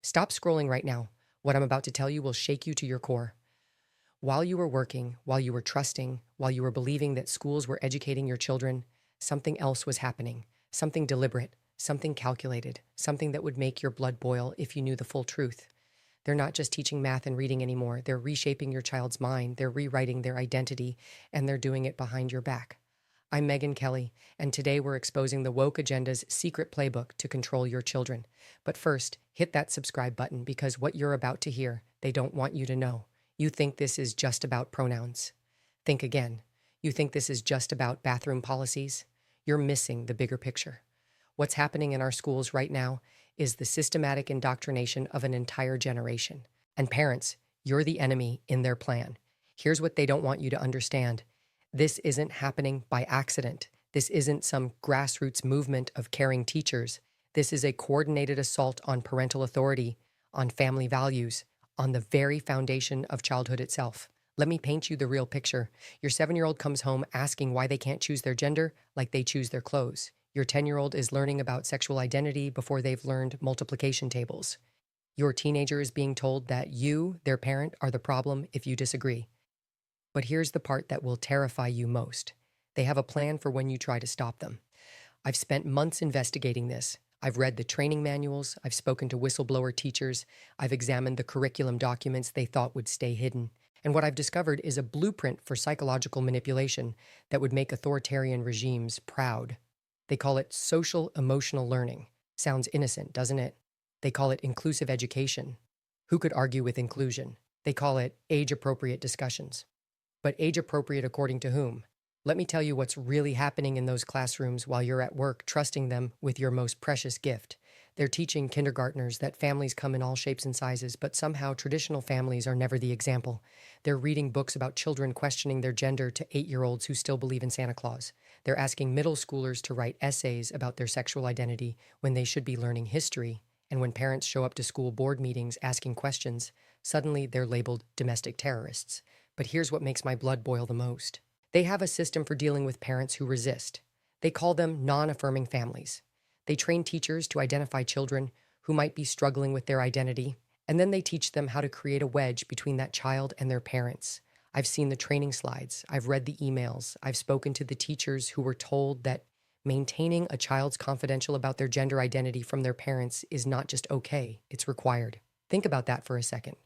Stop scrolling right now. What I'm about to tell you will shake you to your core. While you were working, while you were trusting, while you were believing that schools were educating your children, something else was happening. Something deliberate, something calculated, something that would make your blood boil if you knew the full truth. They're not just teaching math and reading anymore. They're reshaping your child's mind. They're rewriting their identity, and they're doing it behind your back. I'm Megyn Kelly, and today we're exposing the woke agenda's secret playbook to control your children. But first, hit that subscribe button because what you're about to hear, they don't want you to know. You think this is just about pronouns. Think again. You think this is just about bathroom policies? You're missing the bigger picture. What's happening in our schools right now is the systematic indoctrination of an entire generation. And parents, you're the enemy in their plan. Here's what they don't want you to understand. This isn't happening by accident. This isn't some grassroots movement of caring teachers. This is a coordinated assault on parental authority, on family values, on the very foundation of childhood itself. Let me paint you the real picture. Your 7-year-old comes home asking why they can't choose their gender like they choose their clothes. Your 10-year-old is learning about sexual identity before they've learned multiplication tables. Your teenager is being told that you, their parent, are the problem if you disagree. But here's the part that will terrify you most. They have a plan for when you try to stop them. I've spent months investigating this. I've read the training manuals, I've spoken to whistleblower teachers, I've examined the curriculum documents they thought would stay hidden. And what I've discovered is a blueprint for psychological manipulation that would make authoritarian regimes proud. They call it social emotional learning. Sounds innocent, doesn't it? They call it inclusive education. Who could argue with inclusion? They call it age-appropriate discussions. But age-appropriate according to whom? Let me tell you what's really happening in those classrooms while you're at work trusting them with your most precious gift. They're teaching kindergartners that families come in all shapes and sizes, but somehow traditional families are never the example. They're reading books about children questioning their gender to 8-year-olds who still believe in Santa Claus. They're asking middle schoolers to write essays about their sexual identity when they should be learning history. And when parents show up to school board meetings asking questions, suddenly they're labeled domestic terrorists. But here's what makes my blood boil the most. They have a system for dealing with parents who resist. They call them non-affirming families. They train teachers to identify children who might be struggling with their identity, and then they teach them how to create a wedge between that child and their parents. I've seen the training slides, I've read the emails, I've spoken to the teachers who were told that maintaining a child's confidential about their gender identity from their parents is not just okay, it's required. Think about that for a second.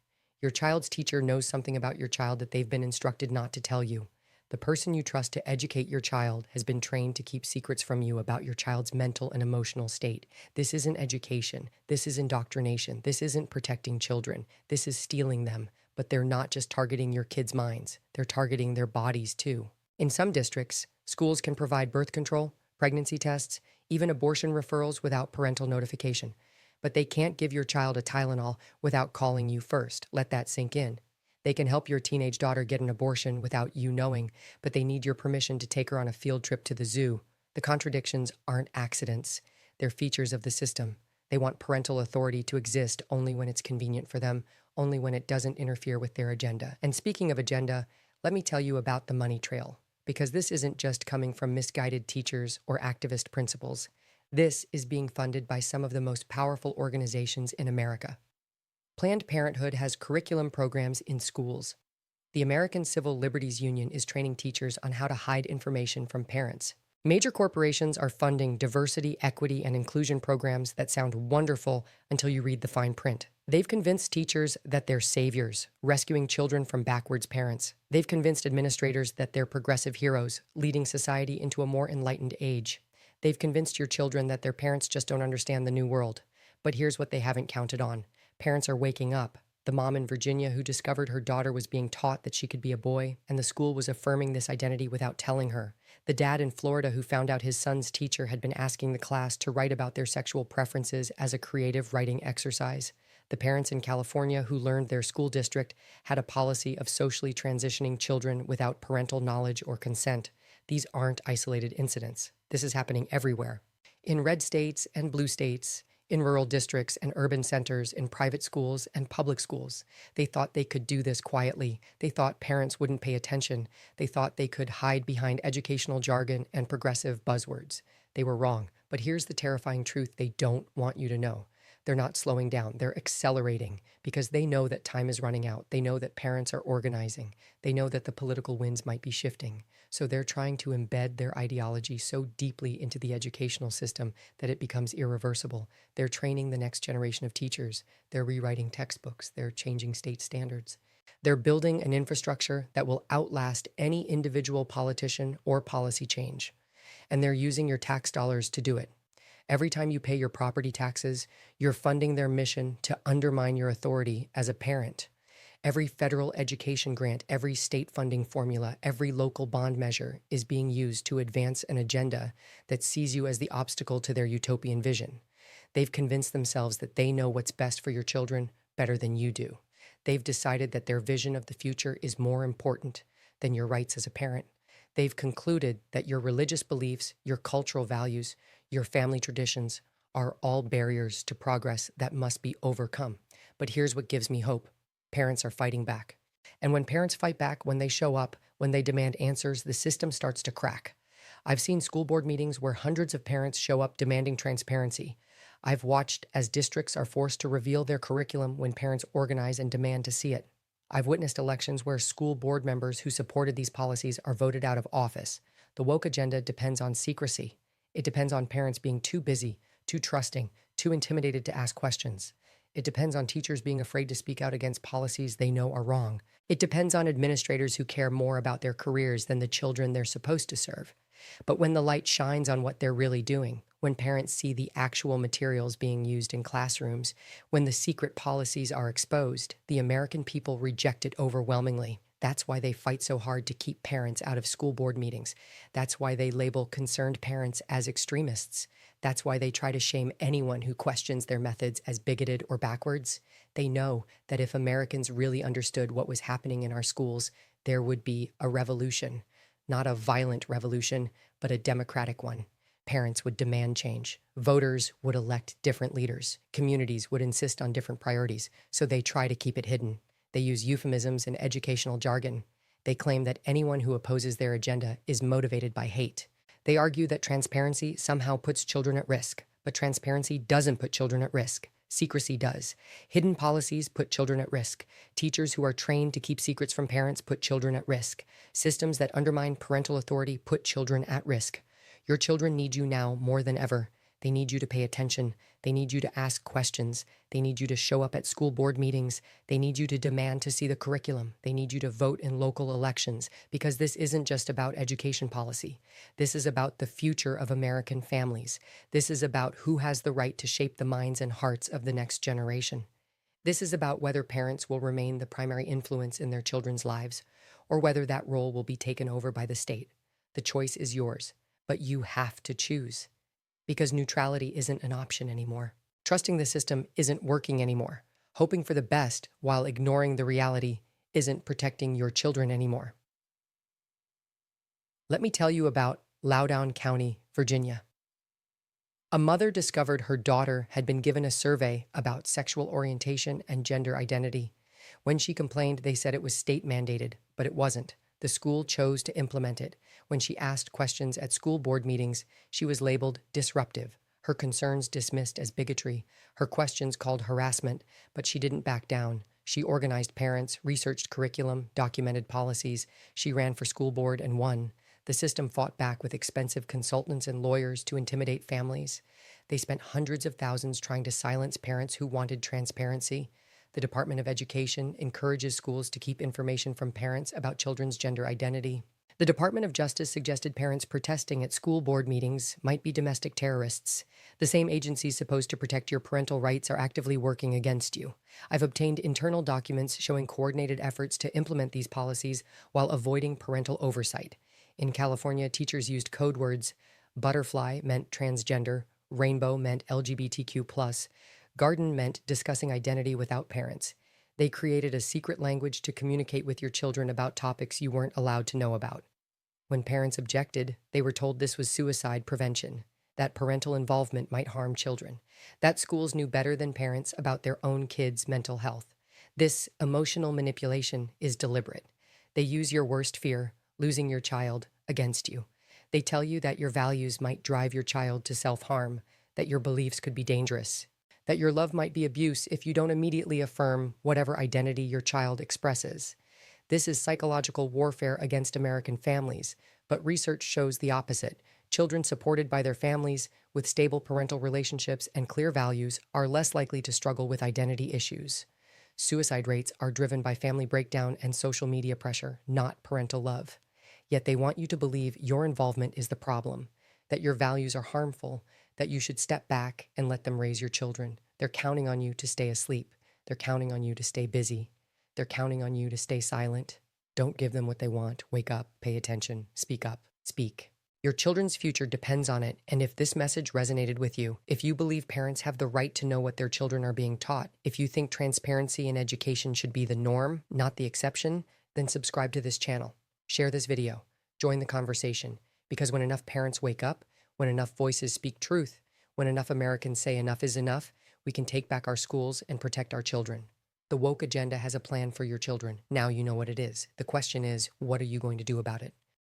Your child's teacher knows something about your child that they've been instructed not to tell you. The person you trust to educate your child has been trained to keep secrets from you about your child's mental and emotional state. This isn't education. This is indoctrination. This isn't protecting children. This is stealing them. But they're not just targeting your kids' minds. They're targeting their bodies too. In some districts, schools can provide birth control, pregnancy tests, even abortion referrals without parental notification. But they can't give your child a Tylenol without calling you first. Let that sink in. They can help your teenage daughter get an abortion without you knowing, but they need your permission to take her on a field trip to the zoo. The contradictions aren't accidents. They're features of the system. They want parental authority to exist only when it's convenient for them, only when it doesn't interfere with their agenda. And speaking of agenda, let me tell you about the money trail, because this isn't just coming from misguided teachers or activist principles. This is being funded by some of the most powerful organizations in America. Planned Parenthood has curriculum programs in schools. The American Civil Liberties Union is training teachers on how to hide information from parents. Major corporations are funding diversity, equity, and inclusion programs that sound wonderful until you read the fine print. They've convinced teachers that they're saviors, rescuing children from backwards parents. They've convinced administrators that they're progressive heroes, leading society into a more enlightened age. They've convinced your children that their parents just don't understand the new world. But here's what they haven't counted on. Parents are waking up. The mom in Virginia who discovered her daughter was being taught that she could be a boy, and the school was affirming this identity without telling her. The dad in Florida who found out his son's teacher had been asking the class to write about their sexual preferences as a creative writing exercise. The parents in California who learned their school district had a policy of socially transitioning children without parental knowledge or consent. These aren't isolated incidents. This is happening everywhere. In red states and blue states, in rural districts and urban centers, in private schools and public schools. They thought they could do this quietly. They thought parents wouldn't pay attention. They thought they could hide behind educational jargon and progressive buzzwords. They were wrong. But here's the terrifying truth they don't want you to know. They're not slowing down, they're accelerating because they know that time is running out. They know that parents are organizing. They know that the political winds might be shifting. So they're trying to embed their ideology so deeply into the educational system that it becomes irreversible. They're training the next generation of teachers. They're rewriting textbooks. They're changing state standards. They're building an infrastructure that will outlast any individual politician or policy change. And they're using your tax dollars to do it. Every time you pay your property taxes, you're funding their mission to undermine your authority as a parent. Every federal education grant, every state funding formula, every local bond measure is being used to advance an agenda that sees you as the obstacle to their utopian vision. They've convinced themselves that they know what's best for your children better than you do. They've decided that their vision of the future is more important than your rights as a parent. They've concluded that your religious beliefs, your cultural values, your family traditions are all barriers to progress that must be overcome. But here's what gives me hope. Parents are fighting back. And when parents fight back, when they show up, when they demand answers, the system starts to crack. I've seen school board meetings where hundreds of parents show up demanding transparency. I've watched as districts are forced to reveal their curriculum when parents organize and demand to see it. I've witnessed elections where school board members who supported these policies are voted out of office. The woke agenda depends on secrecy. It depends on parents being too busy, too trusting, too intimidated to ask questions. It depends on teachers being afraid to speak out against policies they know are wrong. It depends on administrators who care more about their careers than the children they're supposed to serve. But when the light shines on what they're really doing, when parents see the actual materials being used in classrooms, when the secret policies are exposed, the American people reject it overwhelmingly. That's why they fight so hard to keep parents out of school board meetings. That's why they label concerned parents as extremists. That's why they try to shame anyone who questions their methods as bigoted or backwards. They know that if Americans really understood what was happening in our schools, there would be a revolution. Not a violent revolution, but a democratic one. Parents would demand change. Voters would elect different leaders. Communities would insist on different priorities, so they try to keep it hidden. They use euphemisms and educational jargon. They claim that anyone who opposes their agenda is motivated by hate. They argue that transparency somehow puts children at risk, but transparency doesn't put children at risk. Secrecy does. Hidden policies put children at risk. Teachers who are trained to keep secrets from parents put children at risk. Systems that undermine parental authority put children at risk. Your children need you now more than ever. They need you to pay attention. They need you to ask questions. They need you to show up at school board meetings. They need you to demand to see the curriculum. They need you to vote in local elections, because this isn't just about education policy. This is about the future of American families. This is about who has the right to shape the minds and hearts of the next generation. This is about whether parents will remain the primary influence in their children's lives, or whether that role will be taken over by the state. The choice is yours, but you have to choose. Because neutrality isn't an option anymore. Trusting the system isn't working anymore. Hoping for the best while ignoring the reality isn't protecting your children anymore. Let me tell you about Loudoun County, Virginia. A mother discovered her daughter had been given a survey about sexual orientation and gender identity. When she complained, they said it was state mandated, but it wasn't. The school chose to implement it. When she asked questions at school board meetings, she was labeled disruptive, her concerns dismissed as bigotry, her questions called harassment, but she didn't back down. She organized parents, researched curriculum, documented policies. She ran for school board and won. The system fought back with expensive consultants and lawyers to intimidate families. They spent hundreds of thousands trying to silence parents who wanted transparency. The Department of Education encourages schools to keep information from parents about children's gender identity. The Department of Justice suggested parents protesting at school board meetings might be domestic terrorists. The same agencies supposed to protect your parental rights are actively working against you. I've obtained internal documents showing coordinated efforts to implement these policies while avoiding parental oversight. In California, teachers used code words. Butterfly meant transgender, rainbow meant LGBTQ+, garden meant discussing identity without parents. They created a secret language to communicate with your children about topics you weren't allowed to know about. When parents objected, they were told this was suicide prevention, that parental involvement might harm children, that schools knew better than parents about their own kids' mental health. This emotional manipulation is deliberate. They use your worst fear, losing your child, against you. They tell you that your values might drive your child to self-harm, that your beliefs could be dangerous. that your love might be abuse if you don't immediately affirm whatever identity your child expresses. This is psychological warfare against American families, but research shows the opposite. Children supported by their families, with stable parental relationships and clear values, are less likely to struggle with identity issues. Suicide rates are driven by family breakdown and social media pressure, not parental love. Yet they want you to believe your involvement is the problem, that your values are harmful, that you should step back and let them raise your children. They're counting on you to stay asleep. They're counting on you to stay busy. They're counting on you to stay silent. Don't give them what they want. Wake up, pay attention, speak up, speak. Your children's future depends on it, and if this message resonated with you, if you believe parents have the right to know what their children are being taught, if you think transparency in education should be the norm, not the exception, then subscribe to this channel. Share this video. Join the conversation, because when enough parents wake up, when enough voices speak truth, when enough Americans say enough is enough, we can take back our schools and protect our children. The woke agenda has a plan for your children. Now you know what it is. The question is, what are you going to do about it?